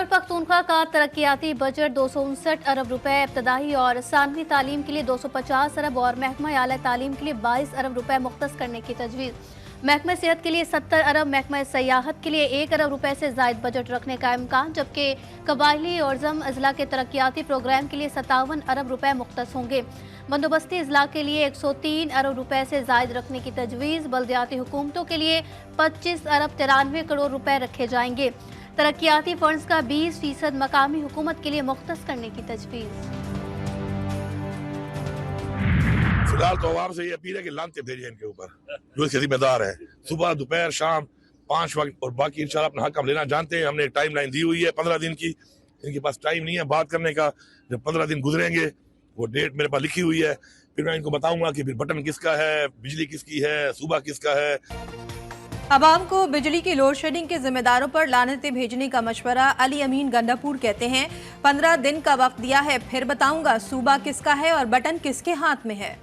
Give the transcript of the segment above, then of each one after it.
पख्तूनख्वा का तरक्याती बजट 259 अरब रुपए, इब्तदाई और सानवी तालीम के लिए 250 अरब और महकमा आला तालीम के लिए 22 अरब रुपए मुख्तस करने की तजवीज़। महकमा सेहत के लिए 70 अरब, महकमा सयाहत के लिए 1 अरब रुपए से जायद बजट रखने का इम्कान, जबकि कबायली और जम अजला के तरक्याती प्रोग्राम के लिए 57 अरब रुपए मुख्तस होंगे। बंदोबस्ती अजला के लिए 103 अरब रुपए से जायद रखने की तजवीज़। बल्दियाती हुकूमतों के लिए 25 अरब 93 करोड़ रुपए रखे जाएंगे। तरक्याती फंड्स का 20% मकामी हुकूमत के लिए मुख्तस करने की तजवीज़। फिलहाल तो आवाम से ये अपील है कि लानते भेजिए इनके ऊपर, जो इसके जिम्मेदार है। सुबह दोपहर शाम 5 वक्त, और बाकी इंशाल्लाह अपना हक हम लेना जानते हैं। हमने एक टाइम लाइन दी हुई है 15 दिन की। इनके पास टाइम नहीं है बात करने का। जब 15 दिन गुजरेंगे, वो डेट मेरे पास लिखी हुई है, फिर मैं इनको बताऊंगा कि फिर बटन किसका है, बिजली किसकी है, सूबा किसका है। अवाम को बिजली की लोड शेडिंग के जिम्मेदारों पर लानतें भेजने का मशवरा। अली अमीन गंडापुर कहते हैं, 15 दिन का वक्त दिया है, फिर बताऊंगा सूबा किसका है और बटन किसके हाथ में है।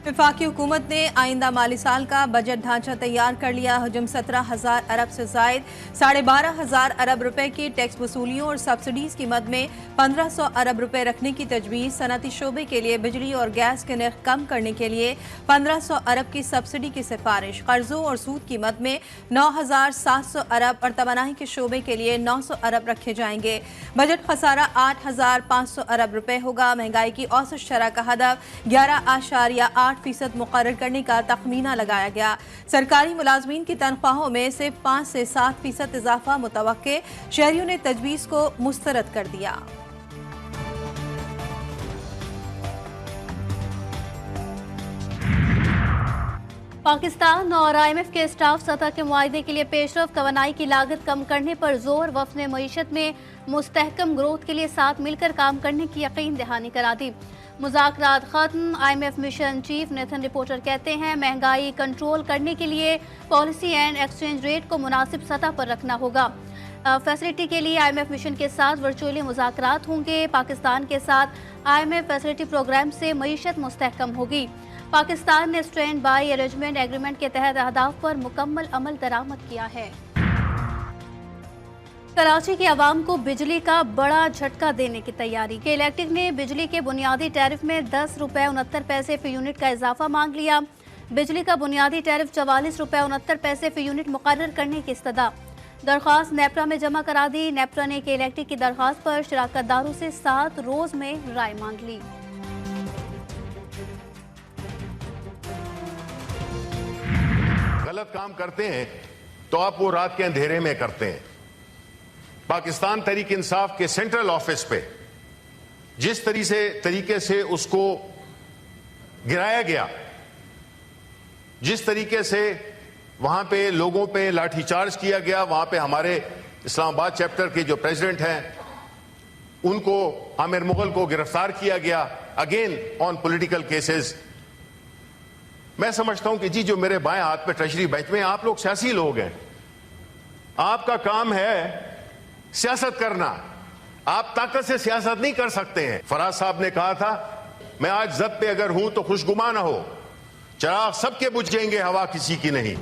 वफाकी हुकूमत ने आइंदा माली साल का बजट ढांचा तैयार कर लिया। हजम 17,000 अरब से जायद 12,500 अरब रुपए की टैक्स वसूलियों और सब्सिडीज की मद में 1,500 अरब रुपए रखने की तजवीज़। सनती शोबे के लिए बिजली और गैस के नर्ख कम करने के लिए 1,500 अरब की सब्सिडी की सिफारिश। कर्जों और सूद की मद में 9,700 अरब और तवानाई के शोबे के लिए 900 अरब रखे जाएंगे। बजट खसारा 8,500 अरब रुपए होगा। महंगाई की औसत शरह का हदफ 11.8% मुकर्रर करने का तखमीना लगाया गया। सरकारी मुलाजमीन की तनख्वाहों में से 5 से 7% इजाफा मुतवक्के। शहरियों ने तजवीज़ को मुस्तरद कर दिया। पाकिस्तान और IMF के स्टाफ सतह के मुआहदे के लिए पेशरफ। तवानाई की लागत कम करने पर जोर। वफ़द ने मईशत में मुस्तहकम ग्रोथ के लिए साथ मिलकर काम करने की यकीन दहानी करा दी। मुज़ाकरात खत्म। IMF mission chief Nathan reporter कहते हैं, महंगाई कंट्रोल करने के लिए पॉलिसी एंड एक्सचेंज रेट को मुनासिब सतह पर रखना होगा। फैसिलिटी के लिए IMF मिशन के साथ वर्चुअली मुज़ाकरात होंगे। पाकिस्तान के साथ IMF फैसिलिटी प्रोग्राम से मईशत मुस्तहकम होगी। पाकिस्तान ने स्टैंड बाई अरेंजमेंट एग्रीमेंट के तहत अहदाफ पर मुकम्मल अमल दरामद किया है। कराची के अवाम को बिजली का बड़ा झटका देने की तैयारी। के इलेक्ट्रिक ने बिजली के बुनियादी टैरिफ में 10 रुपये 69 पैसे फी यूनिट का इजाफा मांग लिया। बिजली का बुनियादी टैरिफ 44 रुपये 69 पैसे फी यूनिट मुकर्रर करने की इस्तदा। दरख्वास्त नेप्रा में जमा करा दी। नेप्रा ने के इलेक्ट्रिक की दरख्वास्त पर शराकतदारों से 7 रोज में राय मांग ली। गलत काम करते हैं तो आप वो रात के अंधेरे में करते हैं। पाकिस्तान तहरीक इंसाफ के सेंट्रल ऑफिस पे जिस तरीके से उसको गिराया गया, जिस तरीके से वहां पे लोगों पे लाठीचार्ज किया गया, वहां पे हमारे इस्लामाबाद चैप्टर के जो प्रेसिडेंट हैं उनको, आमिर मुगल को गिरफ्तार किया गया अगेन ऑन पॉलिटिकल केसेस। मैं समझता हूं कि जी जो मेरे बाएं हाथ पे ट्रेजरी बेंच में आप लोग सियासी लोग हैं, आपका काम है सियासत करना, आप ताकत से सियासत नहीं कर सकते हैं। फराज साहब ने कहा था, मैं आज जद पे अगर हूं तो खुशगुमा ना हो, चिराग सबके बुझ जाएंगे, हवा किसी की नहीं।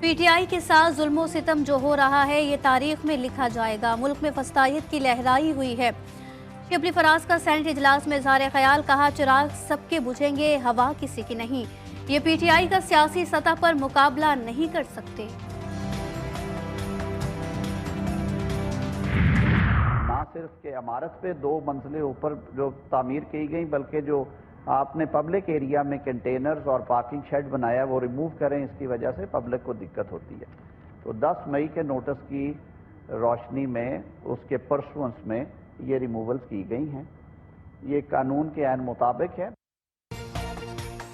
PTI के साथ जुल्मो सितम जो हो रहा है ये तारीख में लिखा जाएगा। मुल्क में फस्तायत की लहराई हुई है। शिबली फराज का सेनेट इजलास में इजहार ख्याल, कहा चिराग सबके बुझेंगे, हवा किसी की नहीं। ये PTI का सियासी सतह पर मुकाबला नहीं कर सकते। ना सिर्फ के इमारत पे 2 मंजिले ऊपर जो तामीर की गई, बल्कि जो आपने पब्लिक एरिया में कंटेनर्स और पार्किंग शेड बनाया वो रिमूव करें। इसकी वजह से पब्लिक को दिक्कत होती है। तो 10 मई के नोटिस की रोशनी में, उसके परसुएंस में ये रिमूवल्स की गई हैं। ये कानून के ऐन मुताबिक है।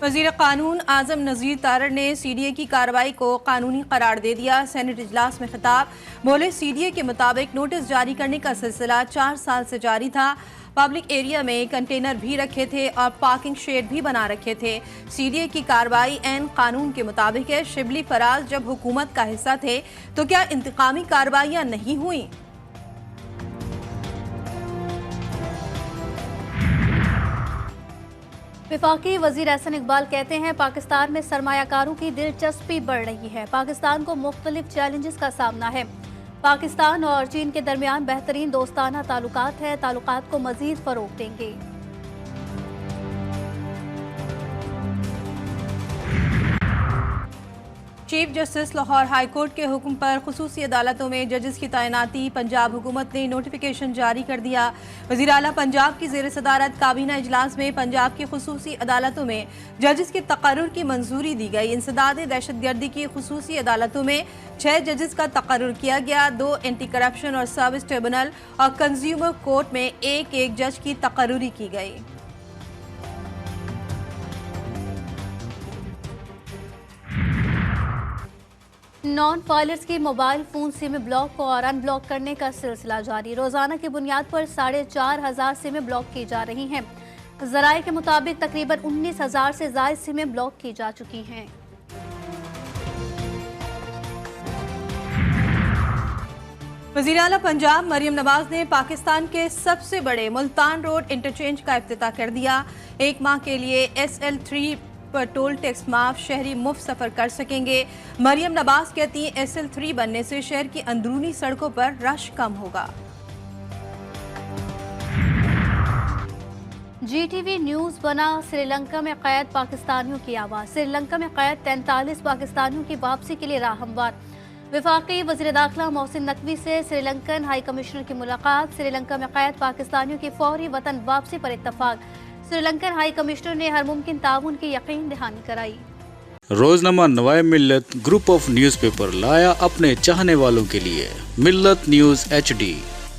वज़ीर कानून आज़म नज़ीर तारड़ ने CDA की कार्रवाई को कानूनी करार दे दिया। सेनेट इजलास में खिताब, बोले CDA के मुताबिक नोटिस जारी करने का सिलसिला 4 साल से जारी था। पब्लिक एरिया में कंटेनर भी रखे थे और पार्किंग शेड भी बना रखे थे। CDA की कार्रवाई एन कानून के मुताबिक है। शिबली फराज जब हुकूमत का हिस्सा थे तो क्या इंतकामी कार्रवाइयाँ नहीं हुई? वफाकी वजीर एहसन इकबाल कहते हैं पाकिस्तान में सरमायाकारों की दिलचस्पी बढ़ रही है। पाकिस्तान को मुख्तलिफ चैलेंजेस का सामना है। पाकिस्तान और चीन के दरमियान बेहतरीन दोस्ताना ताल्लुकात है, ताल्लुकात को मजीद फरोग देंगे। Chief justice Lahore high court के हुक्म पर खुसूसी अदालतों में जजेस की तैनाती पंजाब हुकूमत ने नोटिफिकेशन जारी कर दिया। वज़ीर आला पंजाब की ज़ेर सदारत काबीना इजलास में पंजाब की खुसूसी अदालतों में जजेस के तकर्रुर की मंजूरी दी गई। इंसदाद दहशतगर्दी की खुसूसी अदालतों में 6 जजेस का तकर्रुर किया गया। 2 एंटी करप्शन और सर्विस ट्रिब्यूनल और कंज्यूमर कोर्ट में एक जज की तकर्रुरी की गई। नॉन फाइलर्स की मोबाइल फोन सिम ब्लॉक और अनब्लॉक करने का सिलसिला जारी। रोजाना की बुनियाद पर 4,500 सिमें ब्लॉक की जा रही हैं। जराये के मुताबिक तकरीबन 19,000 से ज्यादा सिमें ब्लॉक की जा चुकी हैं। वज़ीर आला पंजाब मरियम नवाज ने पाकिस्तान के सबसे बड़े मुल्तान रोड इंटरचेंज का इफ्तिताह कर दिया। 1 माह के लिए SL3 पर टोल टैक्स माफ, शहरी मुफ्त सफर कर सकेंगे। मरियम नवाज कहती हैं SL3 बनने से शहर की अंदरूनी सड़कों पर रश कम होगा। GTV न्यूज बना श्रीलंका में कैद पाकिस्तानियों की आवाज। श्रीलंका में कैद 43 पाकिस्तानियों की वापसी के लिए राह हमवार। वफाकी वज़ीर दाखिला मोहसिन नकवी से श्रीलंकन हाई कमिश्नर की मुलाकात। श्रीलंका में कैद पाकिस्तानियों की फौरी वतन वापसी पर इत्तफाक। श्रीलंकन हाई कमिश्नर ने हर मुमकिन ताउन की यकीन दहानी कराई। रोजनामा नवाए मिल्लत ग्रुप ऑफ न्यूज़पेपर लाया अपने चाहने वालों के लिए मिल्लत न्यूज़ HD।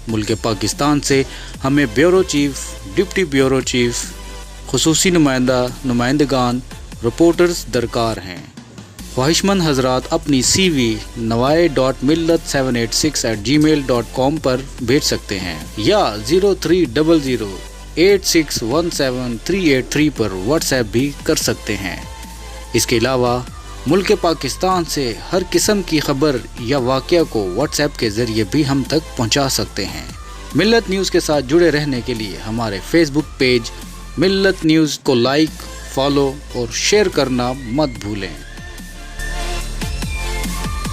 मुल्क पाकिस्तान से हमें bureau chief, deputy bureau chief, खुसूसी नुमाइंदगान, रिपोर्टर्स दरकार हैं। ख्वाहिशमंद हजरात अपनी CV nawai.millat786@gmail.com पर भेज सकते हैं या 0300861738 पर व्हाट्सएप भी कर सकते हैं। इसके अलावा मुल्क पाकिस्तान से हर किस्म की खबर या वाक़या को व्हाट्सएप के ज़रिए भी हम तक पहुंचा सकते हैं। मिल्लत न्यूज़ के साथ जुड़े रहने के लिए हमारे फेसबुक पेज मिल्लत न्यूज़ को लाइक, फॉलो और शेयर करना मत भूलें।